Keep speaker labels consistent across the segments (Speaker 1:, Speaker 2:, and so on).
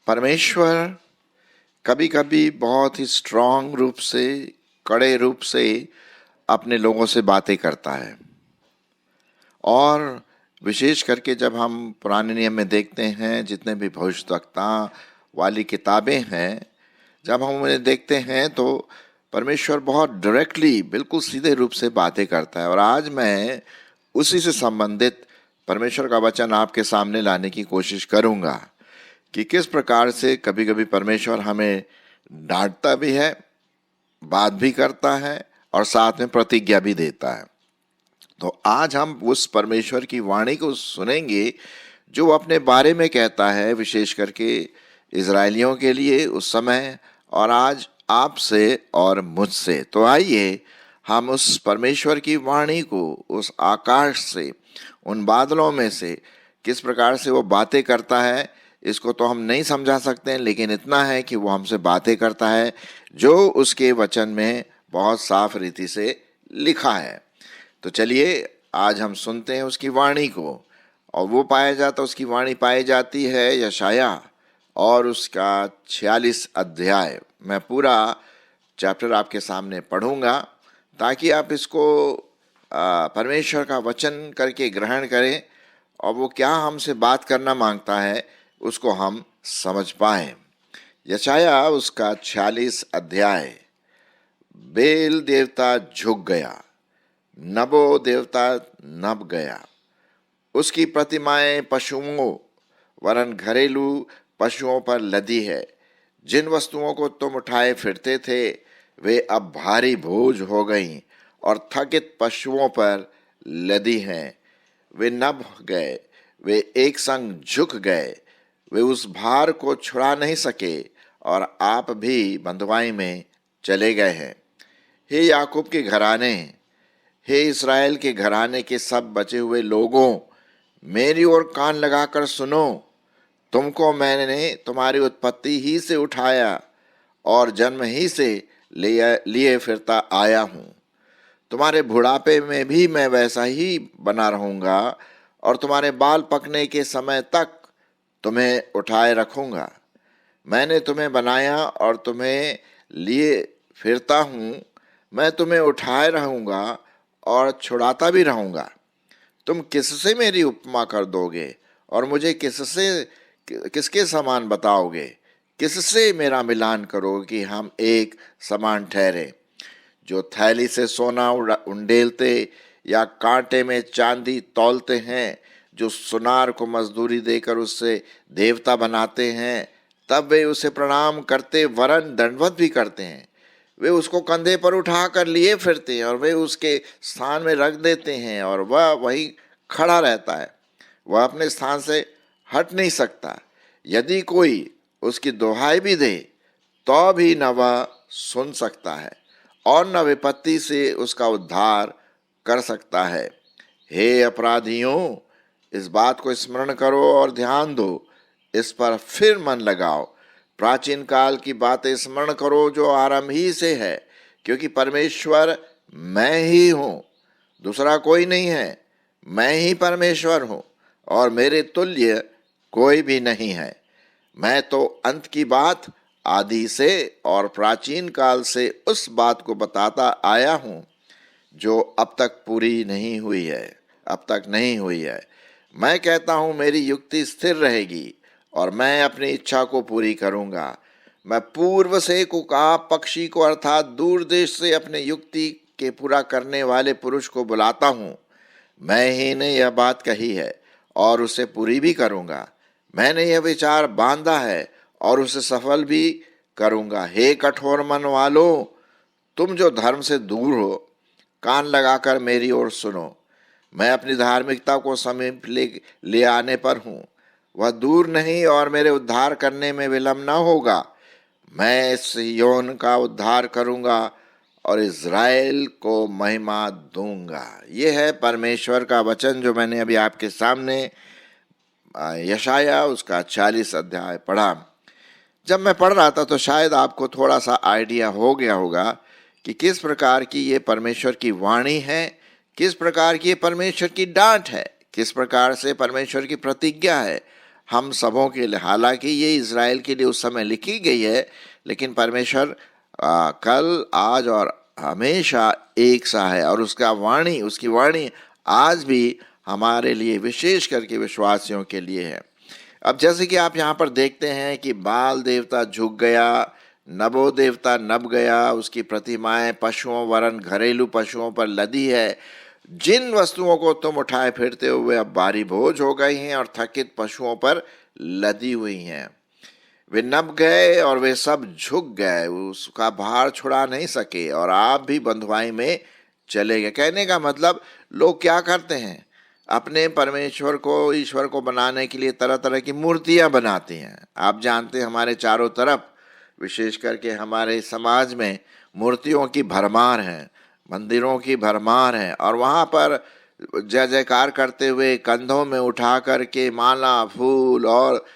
Speaker 1: परमेश्वर कभी कभी बहुत ही स्ट्रांग रूप से, कड़े रूप से अपने लोगों से बातें करता है। और विशेष करके जब हम पुराने नियम में देखते हैं, जितने भी भविष्यवक्ता वाली किताबें हैं, जब हम उन्हें देखते हैं तो परमेश्वर बहुत डायरेक्टली, बिल्कुल सीधे रूप से बातें करता है। और आज मैं उसी से संबंधित परमेश्वर का वचन आपके सामने लाने की कोशिश करूंगा कि किस प्रकार से कभी कभी परमेश्वर हमें डांटता भी है, बात भी करता है और साथ में प्रतिज्ञा भी देता है। तो आज हम उस परमेश्वर की वाणी को सुनेंगे जो अपने बारे में कहता है, विशेष करके इजरायलियों के लिए उस समय और आज आपसे और मुझसे। तो आइए हम उस परमेश्वर की वाणी को उस आकाश से, उन बादलों में से किस प्रकार से वो बातें करता है, इसको तो हम नहीं समझा सकते हैं, लेकिन इतना है कि वो हमसे बातें करता है जो उसके वचन में बहुत साफ रीति से लिखा है। तो चलिए आज हम सुनते हैं उसकी वाणी को। और वो उसकी वाणी पाई जाती है यशाया और उसका 46 अध्याय। मैं पूरा चैप्टर आपके सामने पढ़ूंगा ताकि आप इसको परमेश्वर का वचन करके ग्रहण करें और वो क्या हमसे बात करना मांगता है उसको हम समझ पाए। यशाया उसका 46 अध्याय। बेल देवता झुक गया, नबो देवता नब गया। उसकी प्रतिमाएं पशुओं वरन घरेलू पशुओं पर लदी है। जिन वस्तुओं को तुम उठाए फिरते थे वे अब भारी बोझ हो गईं और थकित पशुओं पर लदी हैं। वे नब गए, वे एक संग झुक गए, वे उस भार को छुड़ा नहीं सके और आप भी बंधुआई में चले गए हैं। हे याकूब के घराने, हे इस्राएल के घराने के सब बचे हुए लोगों, मेरी ओर कान लगाकर सुनो। तुमको मैंने तुम्हारी उत्पत्ति ही से उठाया और जन्म ही से लिए फिरता आया हूँ। तुम्हारे बुढ़ापे में भी मैं वैसा ही बना रहूंगा और तुम्हारे बाल पकने के समय तक तुम्हें उठाए रखूंगा। मैंने तुम्हें बनाया और तुम्हें लिए फिरता हूँ। मैं तुम्हें उठाए रहूंगा और छुड़ाता भी रहूंगा। तुम किससे मेरी उपमा कर दोगे और मुझे किसके समान बताओगे? किससे मेरा मिलान करोगे कि हम एक समान ठहरे? जो थैली से सोना उंडेलते या कांटे में चांदी तौलते हैं, जो सुनार को मजदूरी देकर उससे देवता बनाते हैं, तब वे उसे प्रणाम करते वरन दंडवत भी करते हैं। वे उसको कंधे पर उठा कर लिए फिरते हैं और वे उसके स्थान में रख देते हैं और वह वहीं खड़ा रहता है। वह अपने स्थान से हट नहीं सकता। यदि कोई उसकी दुहाई भी दे तो भी न वह सुन सकता है और न विपत्ति से उसका उद्धार कर सकता है। हे अपराधियों, इस बात को स्मरण करो और ध्यान दो, इस पर फिर मन लगाओ। प्राचीन काल की बातें स्मरण करो जो आरंभ ही से है, क्योंकि परमेश्वर मैं ही हूँ, दूसरा कोई नहीं है। मैं ही परमेश्वर हूँ और मेरे तुल्य कोई भी नहीं है। मैं तो अंत की बात आदि से और प्राचीन काल से उस बात को बताता आया हूँ जो अब तक पूरी नहीं हुई है, अब तक नहीं हुई है। मैं कहता हूँ मेरी युक्ति स्थिर रहेगी और मैं अपनी इच्छा को पूरी करूँगा। मैं पूर्व से कुकाब पक्षी को अर्थात दूर देश से अपने युक्ति के पूरा करने वाले पुरुष को बुलाता हूँ। मैं ही ने यह बात कही है और उसे पूरी भी करूँगा। मैंने यह विचार बांधा है और उसे सफल भी करूँगा। हे कठोर मन वालों, तुम जो धर्म से दूर हो, कान लगाकर मेरी ओर सुनो। मैं अपनी धार्मिकता को समीप ले आने पर हूँ। वह दूर नहीं और मेरे उद्धार करने में विलम्ब न होगा। मैं सिय्योन का उद्धार करूँगा और इज़राइल को महिमा दूंगा। ये है परमेश्वर का वचन जो मैंने अभी आपके सामने यशाया उसका 40 अध्याय पढ़ा। जब मैं पढ़ रहा था तो शायद आपको थोड़ा सा आइडिया हो गया होगा कि किस प्रकार की ये परमेश्वर की वाणी है, किस प्रकार की ये परमेश्वर की डांट है, किस प्रकार से परमेश्वर की प्रतिज्ञा है हम सबों के लिए। हालांकि ये इज़राइल के लिए उस समय लिखी गई है, लेकिन परमेश्वर कल, आज और हमेशा एक सा है, और उसकी वाणी आज भी हमारे लिए, विशेष करके विश्वासियों के लिए है। अब जैसे कि आप यहाँ पर देखते हैं कि बाल देवता झुक गया, नबो देवता नब गया, उसकी प्रतिमाएं पशुओं वरन घरेलू पशुओं पर लदी है। जिन वस्तुओं को तुम उठाए फिरते हो वे अब भारी बोझ हो गई हैं और थकित पशुओं पर लदी हुई हैं। वे नब गए और वे सब झुक गए, उसका भार छुड़ा नहीं सके, और आप भी बंधुआई में चले गए। कहने का मतलब, लोग क्या करते हैं, अपने परमेश्वर को, ईश्वर को बनाने के लिए तरह तरह की मूर्तियां बनाती हैं। आप जानते हैं हमारे चारों तरफ, विशेष करके हमारे समाज में मूर्तियों की भरमार है, मंदिरों की भरमार है, और वहाँ पर जय जयकार करते हुए कंधों में उठा करके माला, फूल और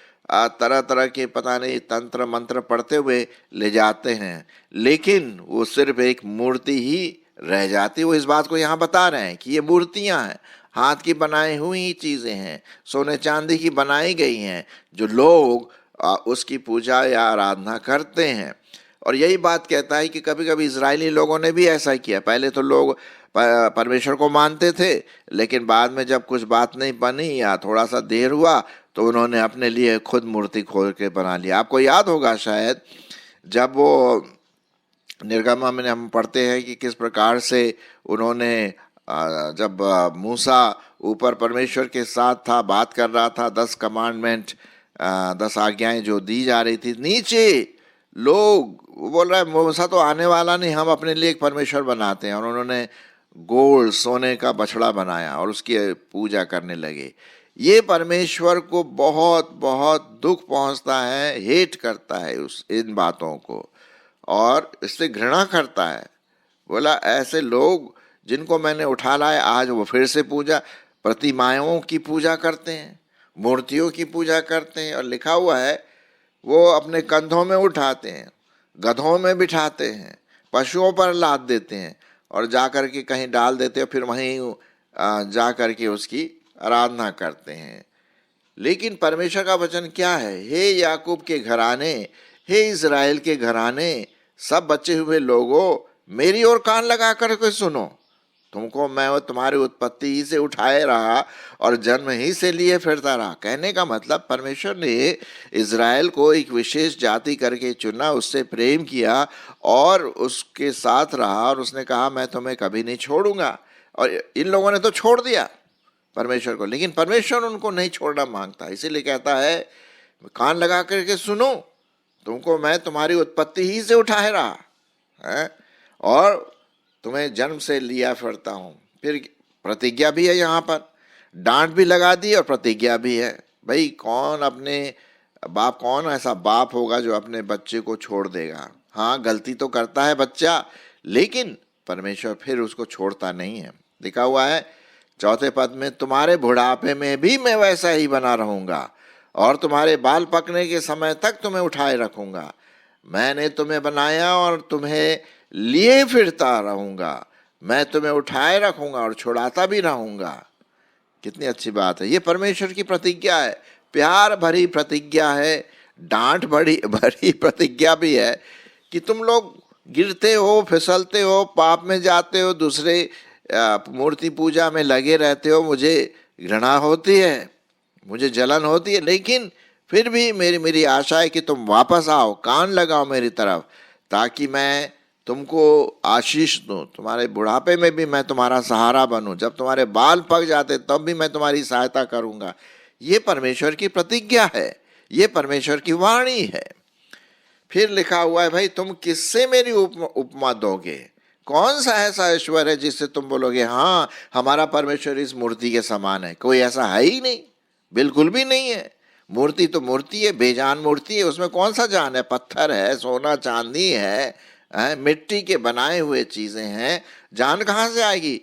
Speaker 1: तरह तरह के पता नहीं तंत्र मंत्र पढ़ते हुए ले जाते हैं, लेकिन वो सिर्फ एक मूर्ति ही रह जाती। वो इस बात को यहाँ बता रहे हैं कि ये मूर्तियाँ हैं, हाथ की बनाई हुई चीज़ें हैं, सोने चांदी की बनाई गई हैं, जो लोग उसकी पूजा या आराधना करते हैं। और यही बात कहता है कि कभी कभी इजरायली लोगों ने भी ऐसा किया। पहले तो लोग परमेश्वर को मानते थे, लेकिन बाद में जब कुछ बात नहीं बनी या थोड़ा सा देर हुआ तो उन्होंने अपने लिए खुद मूर्ति खोल के बना लिया। आपको याद होगा शायद, जब वो निर्गमा में हम पढ़ते हैं कि किस प्रकार से उन्होंने जब मूसा ऊपर परमेश्वर के साथ था, बात कर रहा था, 10 कमांडमेंट, 10 आज्ञाएं जो दी जा रही थी, नीचे लोग बोल रहा है मूसा तो आने वाला नहीं, हम अपने लिए एक परमेश्वर बनाते हैं, और उन्होंने गोल्ड, सोने का बछड़ा बनाया और उसकी पूजा करने लगे। ये परमेश्वर को बहुत बहुत दुख पहुंचता है, हेट करता है इन बातों को, और इससे घृणा करता है। बोला ऐसे लोग जिनको मैंने उठा लाया, आज वो फिर से प्रतिमाओं की पूजा करते हैं, मूर्तियों की पूजा करते हैं। और लिखा हुआ है वो अपने कंधों में उठाते हैं, गधों में बिठाते हैं, पशुओं पर लाद देते हैं और जा कर के कहीं डाल देते हैं, फिर वहीं जा कर के उसकी आराधना करते हैं। लेकिन परमेश्वर का वचन क्या है? हे याकूब के घराने, हे इज़राइल के घराने, सब बचे हुए लोगों, मेरी ओर कान लगा कर के सुनो। तुमको मैं तुम्हारी उत्पत्ति ही से उठाए रहा और जन्म ही से लिए फिरता रहा। कहने का मतलब, परमेश्वर ने इज़राइल को एक विशेष जाति करके चुना, उससे प्रेम किया और उसके साथ रहा, और उसने कहा मैं तुम्हें कभी नहीं छोड़ूंगा। और इन लोगों ने तो छोड़ दिया परमेश्वर को, लेकिन परमेश्वर उनको नहीं छोड़ना मांगता। इसीलिए कहता है कान लगा करके सुनो, तुमको मैं तुम्हारी उत्पत्ति ही से उठाए रहा है और तुम्हें जन्म से लिया फिरता हूँ। फिर प्रतिज्ञा भी है, यहाँ पर डांट भी लगा दी और प्रतिज्ञा भी है। भाई कौन ऐसा बाप होगा जो अपने बच्चे को छोड़ देगा? हाँ, गलती तो करता है बच्चा, लेकिन परमेश्वर फिर उसको छोड़ता नहीं है। लिखा हुआ है 4 पद में, तुम्हारे बुढ़ापे में भी मैं वैसा ही बना रहूंगा और तुम्हारे बाल पकने के समय तक तुम्हें उठाए रखूंगा। मैंने तुम्हें बनाया और तुम्हें लिए फिरता रहूंगा, मैं तुम्हें उठाए रखूंगा और छुड़ाता भी रहूंगा। कितनी अच्छी बात है! ये परमेश्वर की प्रतिज्ञा है, प्यार भरी प्रतिज्ञा है, डांट भरी प्रतिज्ञा भी है कि तुम लोग गिरते हो, फिसलते हो, पाप में जाते हो, दूसरे मूर्ति पूजा में लगे रहते हो, मुझे घृणा होती है, मुझे जलन होती है, लेकिन फिर भी मेरी आशा है कि तुम वापस आओ, कान लगाओ मेरी तरफ, ताकि मैं तुमको आशीष दूं। तुम्हारे बुढ़ापे में भी मैं तुम्हारा सहारा बनूं, जब तुम्हारे बाल पक जाते तब भी मैं तुम्हारी सहायता करूंगा। ये परमेश्वर की प्रतिज्ञा है, ये परमेश्वर की वाणी है। फिर लिखा हुआ है, भाई तुम किससे मेरी उपमा दोगे? कौन सा ऐसा ईश्वर है जिससे तुम बोलोगे हाँ हमारा परमेश्वर इस मूर्ति के समान है? कोई ऐसा है ही नहीं, बिल्कुल भी नहीं है। मूर्ति तो मूर्ति है, बेजान मूर्ति है, उसमें कौन सा जान है? पत्थर है, सोना चांदी है, मिट्टी के बनाए हुए चीजें हैं, जान कहाँ से आएगी?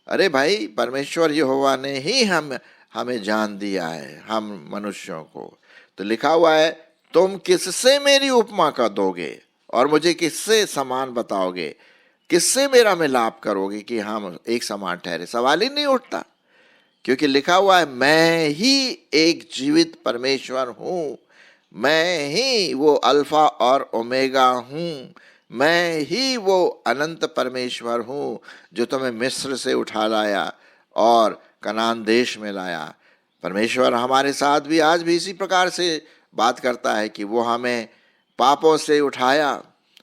Speaker 1: अरे भाई, परमेश्वर यहोवा ने ही हमें जान दिया है, हम मनुष्यों को। तो लिखा हुआ है, तुम किससे मेरी उपमा का दोगे और मुझे किससे समान बताओगे? किससे मेरा मिलाप करोगे कि हम एक समान ठहरे? सवाल ही नहीं उठता, क्योंकि लिखा हुआ है मैं ही एक जीवित परमेश्वर हूं, मैं ही वो अल्फा और ओमेगा हूं, मैं ही वो अनंत परमेश्वर हूं जो तुम्हें मिस्र से उठा लाया और कनान देश में लाया। परमेश्वर हमारे साथ भी आज भी इसी प्रकार से बात करता है कि वो हमें पापों से उठाया,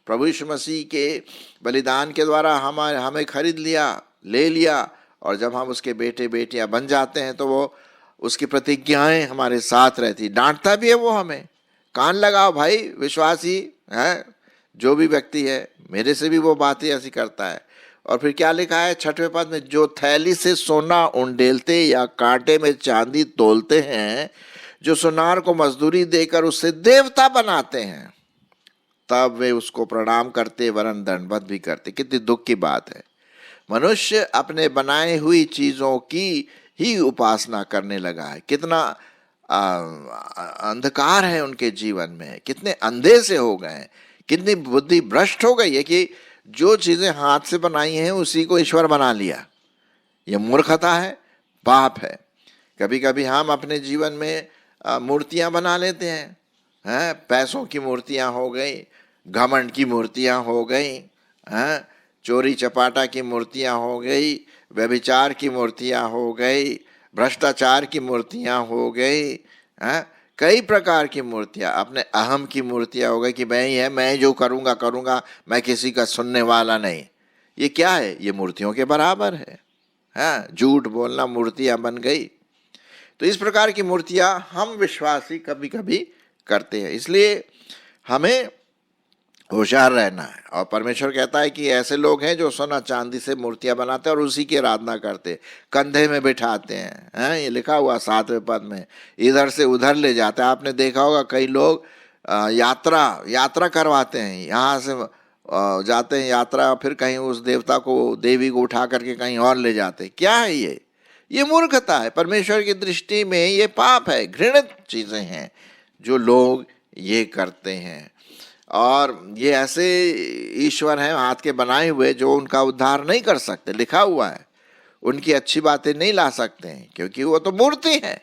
Speaker 1: प्रभु यीशु मसीह के बलिदान के द्वारा हमें खरीद लिया, ले लिया, और जब हम उसके बेटे बेटियां बन जाते हैं तो वो उसकी प्रतिज्ञाएं हमारे साथ रहती। डांटता भी है वो हमें, कान लगाओ भाई विश्वासी है, जो भी व्यक्ति है, मेरे से भी वो बातें ऐसी करता है। और फिर क्या लिखा है 6वें पद में, जो थैली से सोना उंडेलते या कांटे में चांदी तोलते हैं, जो सुनार को मजदूरी देकर उससे देवता बनाते हैं, तब वे उसको प्रणाम करते वरन दंडवत भी करते। कितनी दुख की बात है, मनुष्य अपने बनाए हुई चीजों की ही उपासना करने लगा है। कितना अंधकार है उनके जीवन में, कितने अंधे से हो गए हैं, कितनी बुद्धि भ्रष्ट हो गई है कि जो चीजें हाथ से बनाई हैं उसी को ईश्वर बना लिया। यह मूर्खता है, पाप है। कभी कभी हम अपने जीवन में मूर्तियां बना लेते हैं, पैसों की मूर्तियां हो गई, घमंड की मूर्तियां हो गई, चोरी चपाटा की मूर्तियां हो गई, व्यभिचार की मूर्तियां हो गई, भ्रष्टाचार की मूर्तियां हो गई, कई प्रकार की मूर्तियां, अपने अहम की मूर्तियां हो गई कि मैं ही है, मैं जो करूंगा करूंगा, मैं किसी का सुनने वाला नहीं। ये क्या है? ये मूर्तियों के बराबर है, झूठ बोलना मूर्तियां बन गई। तो इस प्रकार की मूर्तियां हम विश्वासी कभी कभी करते हैं, इसलिए हमें होशियार रहना है। और परमेश्वर कहता है कि ऐसे लोग हैं जो सोना चांदी से मूर्तियां बनाते हैं और उसी की आराधना करते, कंधे में बिठाते हैं, ये लिखा हुआ 7वें पद में, इधर से उधर ले जाते हैं। आपने देखा होगा कई लोग यात्रा करवाते हैं, यहाँ से जाते हैं यात्रा, फिर कहीं उस देवता को, देवी को उठा करके कहीं और ले जाते। क्या है ये मूर्खता है। परमेश्वर की दृष्टि में ये पाप है, घृणित चीजें हैं जो लोग ये करते हैं। और ये ऐसे ईश्वर हैं हाथ के बनाए हुए जो उनका उद्धार नहीं कर सकते। लिखा हुआ है उनकी अच्छी बातें नहीं ला सकते हैं, क्योंकि वो तो मूर्ति है।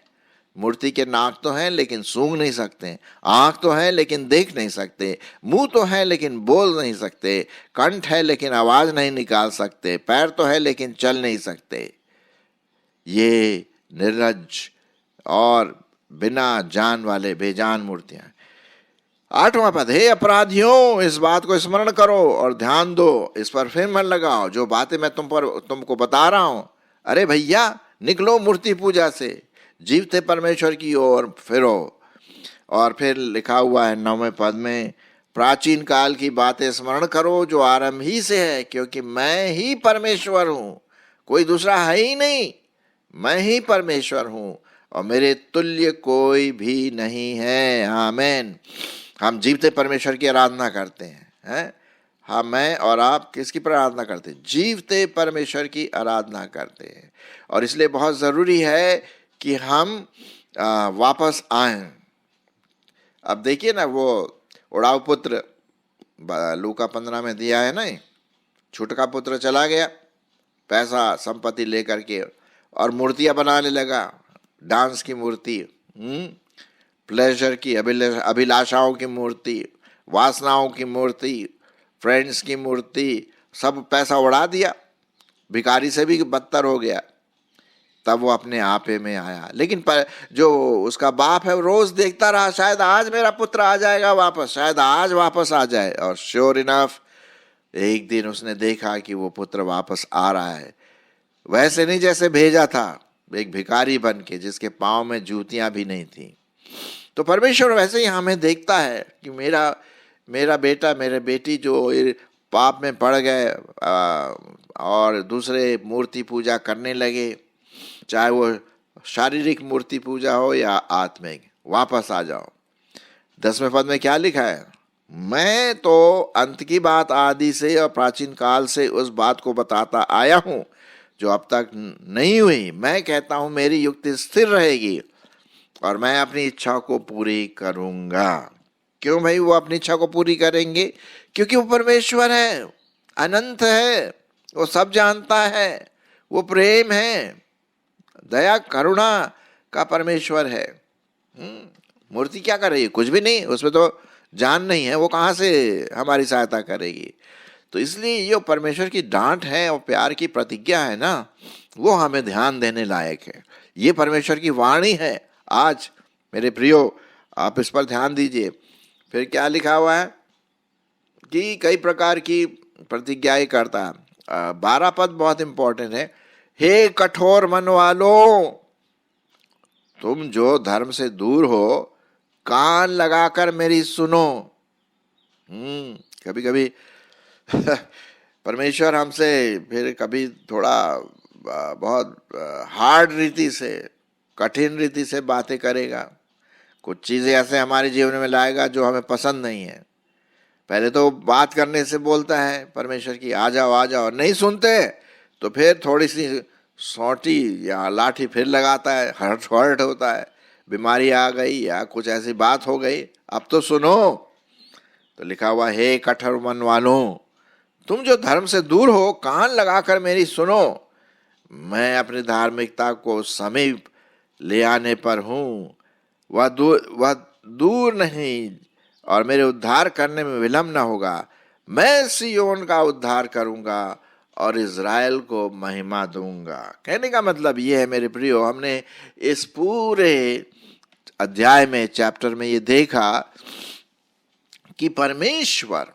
Speaker 1: मूर्ति के नाक तो हैं लेकिन सूंघ नहीं सकते, आंख तो है लेकिन देख नहीं सकते, मुंह तो है लेकिन बोल नहीं सकते, कंठ है लेकिन आवाज नहीं निकाल सकते, पैर तो है लेकिन चल नहीं सकते। ये निर्लज्ज और बिना जान वाले बेजान मूर्तियां। 8वां पद, हे अपराधियों इस बात को स्मरण करो और ध्यान दो, इस पर फिर मन लगाओ जो बातें मैं तुमको बता रहा हूं। अरे भैया निकलो मूर्ति पूजा से, जीवते परमेश्वर की ओर फिरो। और फिर लिखा हुआ है 9वें पद में, प्राचीन काल की बातें स्मरण करो जो आरंभ ही से है, क्योंकि मैं ही परमेश्वर हूं, कोई दूसरा है ही नहीं, मैं ही परमेश्वर हूं और मेरे तुल्य कोई भी नहीं है। आमीन। हम जीवते परमेश्वर की आराधना करते हैं, हाँ, मैं और आप किसकी आराधना करते हैं? जीवते परमेश्वर की आराधना करते हैं। और इसलिए बहुत जरूरी है कि हम वापस आएं। अब देखिए ना, वो उड़ाऊ पुत्र लूका 15 में दिया है ना, छुटका पुत्र चला गया पैसा संपत्ति लेकर के और मूर्तियां बनाने लगा, डांस की मूर्ति, प्लेजर की, अभिलाषाओं की मूर्ति, वासनाओं की मूर्ति, फ्रेंड्स की मूर्ति, सब पैसा उड़ा दिया, भिखारी से भी बदतर हो गया। तब वो अपने आपे में आया, लेकिन जो उसका बाप है वो रोज देखता रहा, शायद आज मेरा पुत्र आ जाएगा वापस, शायद आज वापस आ जाए। और श्योर इनफ एक दिन उसने देखा कि वो पुत्र वापस आ रहा है, वैसे नहीं जैसे भेजा था, एक भिखारी बन के जिसके पाँव में जूतियां भी नहीं थी। तो परमेश्वर वैसे ही हमें देखता है कि मेरा बेटा, मेरे बेटी जो पाप में पड़ गए और दूसरे मूर्ति पूजा करने लगे, चाहे वो शारीरिक मूर्ति पूजा हो या आत्मिक, वापस आ जाओ। 10वें पद में क्या लिखा है? मैं तो अंत की बात आदि से और प्राचीन काल से उस बात को बताता आया हूं जो अब तक नहीं हुई। मैं कहता हूं मेरी युक्ति स्थिर रहेगी और मैं अपनी इच्छा को पूरी करूंगा। क्यों भाई वो अपनी इच्छा को पूरी करेंगे? क्योंकि वो परमेश्वर है। अनंत है, वो सब जानता है, वो प्रेम है, दया करुणा का परमेश्वर है। मूर्ति क्या कर रही है? कुछ भी नहीं, उसमें तो जान नहीं है, वो कहाँ से हमारी सहायता करेगी? तो इसलिए ये परमेश्वर की डांट है और प्यार की प्रतिज्ञा है ना, वो हमें ध्यान देने लायक है। ये परमेश्वर की वाणी है आज मेरे प्रियो, आप इस पर ध्यान दीजिए। फिर क्या लिखा हुआ है कि कई प्रकार की प्रतिज्ञाएं करता है। 12 पद बहुत इंपॉर्टेंट है। हे कठोर मन वालों, तुम जो धर्म से दूर हो, कान लगाकर मेरी सुनो। कभी कभी परमेश्वर हमसे फिर कभी थोड़ा बहुत हार्ड रीति से, कठिन रीति से बातें करेगा। कुछ चीज़ें ऐसे हमारे जीवन में लाएगा जो हमें पसंद नहीं है। पहले तो बात करने से बोलता है परमेश्वर की, आ जाओ आ जाओ, नहीं सुनते तो फिर थोड़ी सी सौटी या लाठी फिर लगाता है, हर्ट होता है, बीमारी आ गई या कुछ ऐसी बात हो गई, अब तो सुनो। तो लिखा हुआ, हे कठोर मन वालों, तुम जो धर्म से दूर हो, कान लगाकर मेरी सुनो। मैं अपनी धार्मिकता को समीप ले आने पर हूँ, वह दूर नहीं, और मेरे उद्धार करने में विलम्ब न होगा। मैं सियोन का उद्धार करूंगा और इज़राइल को महिमा दूंगा। कहने का मतलब ये है मेरे प्रियो, हमने इस पूरे अध्याय में, चैप्टर में ये देखा कि परमेश्वर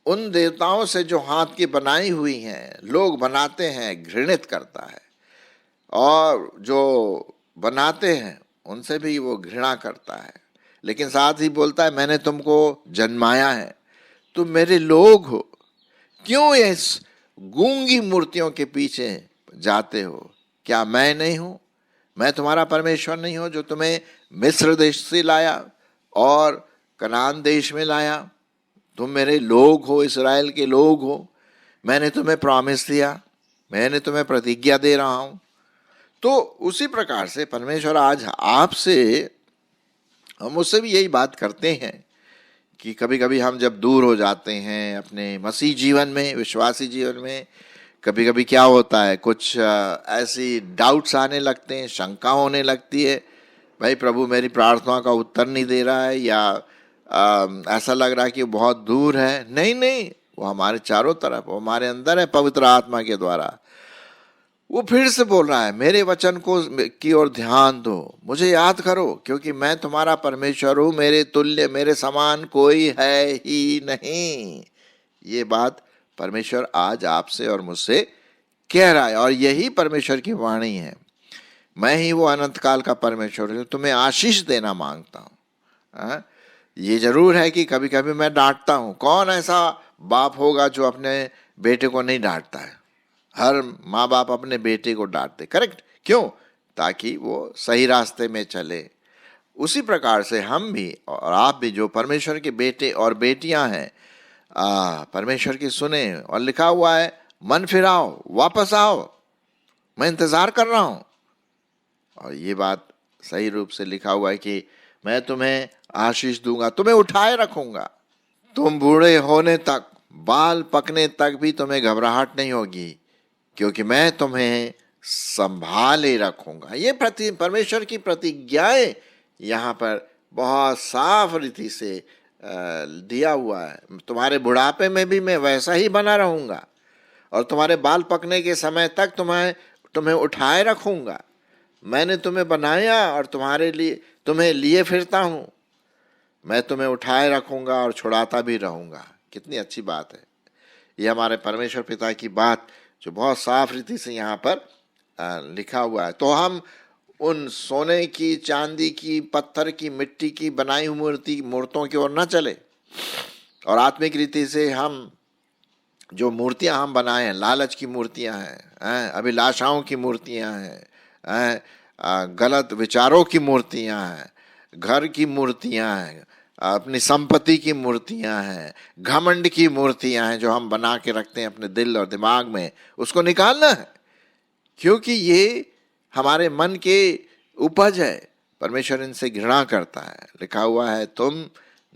Speaker 1: उन देवताओं से जो हाथ की बनाई हुई हैं, लोग बनाते हैं, घृणित करता है, और जो बनाते हैं उनसे भी वो घृणा करता है। लेकिन साथ ही बोलता है, मैंने तुमको जन्माया है, तुम मेरे लोग हो, क्यों इस गूंगी मूर्तियों के पीछे जाते हो? क्या मैं नहीं हूं? मैं तुम्हारा परमेश्वर नहीं हूं जो तुम्हें मिस्र देश से लाया और कनान देश में लाया? तुम मेरे लोग हो, इस्राएल के लोग हो। मैंने तुम्हें प्रॉमिस दिया, मैंने तुम्हें प्रतिज्ञा दे रहा हूं। तो उसी प्रकार से परमेश्वर आज आपसे, हम उससे भी यही बात करते हैं कि कभी कभी हम जब दूर हो जाते हैं अपने मसीह जीवन में, विश्वासी जीवन में, कभी कभी क्या होता है, कुछ ऐसी डाउट्स आने लगते हैं, शंका होने लगती है, भाई प्रभु मेरी प्रार्थना का उत्तर नहीं दे रहा है, या ऐसा लग रहा है कि बहुत दूर है। नहीं नहीं, वो हमारे चारों तरफ, वो हमारे अंदर है, पवित्र आत्मा के द्वारा। वो फिर से बोल रहा है, मेरे वचन को की ओर ध्यान दो, मुझे याद करो, क्योंकि मैं तुम्हारा परमेश्वर हूँ, मेरे तुल्य, मेरे समान कोई है ही नहीं। ये बात परमेश्वर आज आपसे और मुझसे कह रहा है, और यही परमेश्वर की वाणी है। मैं ही वो अनंत काल का परमेश्वर हूँ, तुम्हें आशीष देना मांगता हूँ। ये जरूर है कि कभी कभी मैं डांटता हूँ। कौन ऐसा बाप होगा जो अपने बेटे को नहीं डांटता है? हर माँ बाप अपने बेटे को डांटते, करेक्ट? क्यों? ताकि वो सही रास्ते में चले। उसी प्रकार से हम भी और आप भी, जो परमेश्वर के बेटे और बेटियां हैं, परमेश्वर की सुने, और लिखा हुआ है, मन फिराओ, वापस आओ, मैं इंतजार कर रहा हूं। और ये बात सही रूप से लिखा हुआ है कि मैं तुम्हें आशीष दूंगा, तुम्हें उठाए रखूंगा, तुम बूढ़े होने तक, बाल पकने तक भी तुम्हें घबराहट नहीं होगी, क्योंकि मैं तुम्हें संभाले रखूंगा। ये परमेश्वर की प्रतिज्ञाएं यहाँ पर बहुत साफ रीति से दिया हुआ है। तुम्हारे बुढ़ापे में भी मैं वैसा ही बना रहूंगा, और तुम्हारे बाल पकने के समय तक तुम्हें उठाए रखूंगा। मैंने तुम्हें बनाया और तुम्हें लिए फिरता हूं। मैं तुम्हें उठाए रखूंगा और छुड़ाता भी रहूंगा। कितनी अच्छी बात है। ये हमारे परमेश्वर पिता की बात जो बहुत साफ रीति से यहाँ पर लिखा हुआ है। तो हम उन सोने की, चांदी की, पत्थर की, मिट्टी की बनाई हुई मूर्तों की ओर न चले, और आत्मिक रीति से हम जो मूर्तियां हम बनाए हैं, लालच की मूर्तियां हैं, अभिलाषाओं की मूर्तियां हैं, गलत विचारों की मूर्तियां हैं, घर की मूर्तियां हैं, अपनी संपत्ति की मूर्तियां हैं, घमंड की मूर्तियां हैं जो हम बना के रखते हैं अपने दिल और दिमाग में, उसको निकालना है, क्योंकि ये हमारे मन के उपज है। परमेश्वर इनसे घृणा करता है। लिखा हुआ है, तुम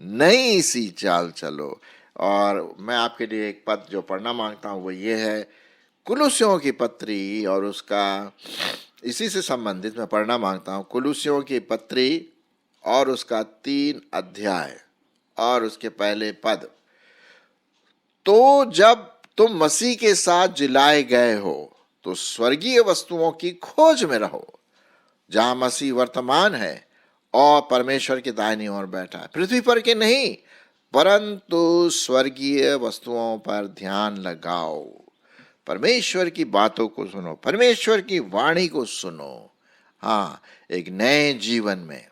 Speaker 1: नई सी चाल चलो। और मैं आपके लिए एक पद जो पढ़ना मांगता हूँ वो ये है, कुलुस्यों की पत्री और उसका, इसी से संबंधित मैं पढ़ना मांगता हूँ कुलुस्यों की पत्री और उसका 3 अध्याय और उसके पहले पद। तो जब तुम मसीह के साथ जिलाए गए हो तो स्वर्गीय वस्तुओं की खोज में रहो, जहां मसीह वर्तमान है और परमेश्वर की दाहिनी ओर बैठा है। पृथ्वी पर के नहीं परंतु स्वर्गीय वस्तुओं पर ध्यान लगाओ। परमेश्वर की बातों को सुनो, परमेश्वर की वाणी को सुनो। हाँ, एक नए जीवन में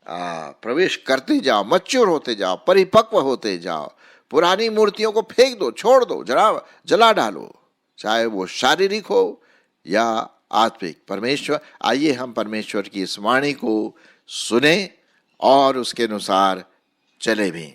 Speaker 1: प्रवेश करते जाओ, मैच्योर होते जाओ, परिपक्व होते जाओ। पुरानी मूर्तियों को फेंक दो, छोड़ दो, जला डालो, चाहे वो शारीरिक हो या आत्मिक। परमेश्वर, आइए हम परमेश्वर की इस वाणी को सुने और उसके अनुसार चले भी।